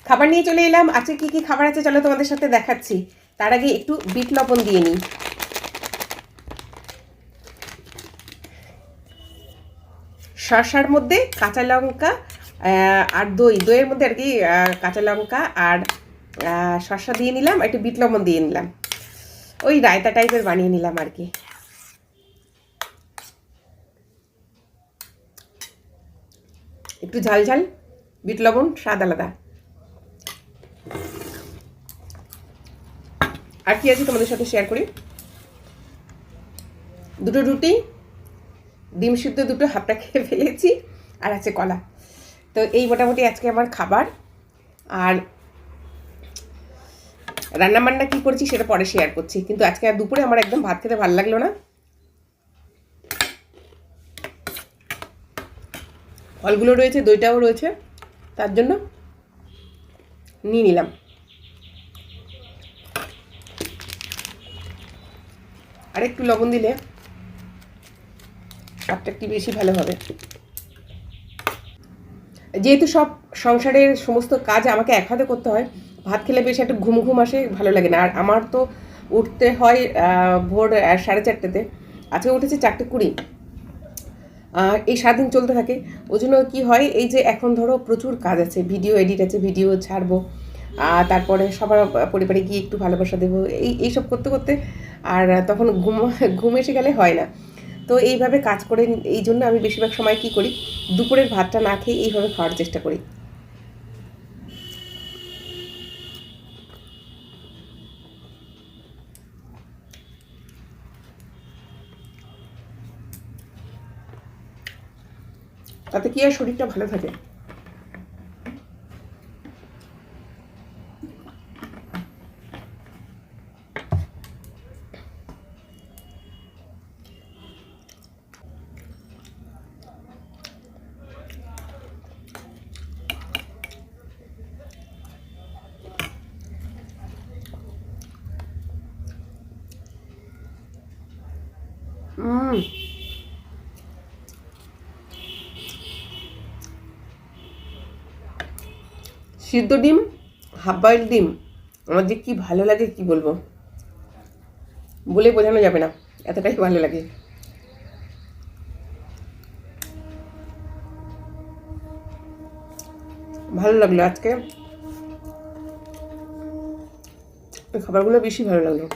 খাবার নিয়ে চলে এলাম। আজকে কি কি খাবার আছে চলো তোমাদের সাথে দেখাচ্ছি। তার আগে একটু বিট লবণ দিয়ে নিই। শসার মধ্যে কাঁচা লঙ্কা আর দইয়ের মধ্যে আর কি কাঁচা লঙ্কা আর শসা দিয়ে নিলাম, একটু বিট লবণ দিয়ে নিলাম, ওই রায়তা টাইপের বানিয়ে নিলাম আর কি। একটু ঝাল ঝাল, বিট লবণ, স্বাদ আলাদা। আর কি আছে তোমাদের সাথে শেয়ার করি। দুটো রুটি, ডিম সিদ্ধ দুটো হাফটা খেয়ে ফেলেছি, আর আছে কলা। তো এই মোটামুটি আজকে আমার খাবার। আর রান্নাবান্না কী করেছি সেটা পরে শেয়ার করছি, কিন্তু আজকে আর দুপুরে আমার একদম ভাত খেতে ভালো লাগলো না। ফলগুলো রয়েছে, দইটাও রয়েছে, তার জন্য নিয়ে নিলাম। আর একটু লবণ দিলে স্বাদটা একটু বেশি ভালো হবে। যেহেতু সব সংসারের সমস্ত কাজ আমাকে এক হাতে করতে হয়, ভাত খেলে বেশ একটা ঘুম ঘুম আসে, ভালো লাগে না। আর আমার তো উঠতে হয় ভোর 4:30-তে। আজকে উঠেছি 4:20। এই সারাদিন চলতে থাকে। ওই জন্য কী হয়, এই যে এখন ধরো প্রচুর কাজ আছে, ভিডিও এডিট আছে, ভিডিও ছাড়বো, তারপরে সবার পরিবারে গিয়ে একটু ভালোবাসা দেবো, এইসব করতে করতে আর তখন ঘুম এসে গেলে হয় না। তো এইভাবে কাজ করে, এই জন্য আমি বেশিরভাগ সময় কী করি, দুপুরের ভাতটা না খেয়ে এইভাবে খাওয়ার চেষ্টা করি। তাতে কি আর শরীরটা ভালো থাকে। সিদ্ধ ডিম, হাফ বয়েল ডিম আমার যে কী ভালো লাগে কি বলবো, বলে বোঝানো যাবে না, এতটাই ভালো লাগে। ভালো লাগলো আজকে, খাবারগুলো বেশি ভালো লাগলো।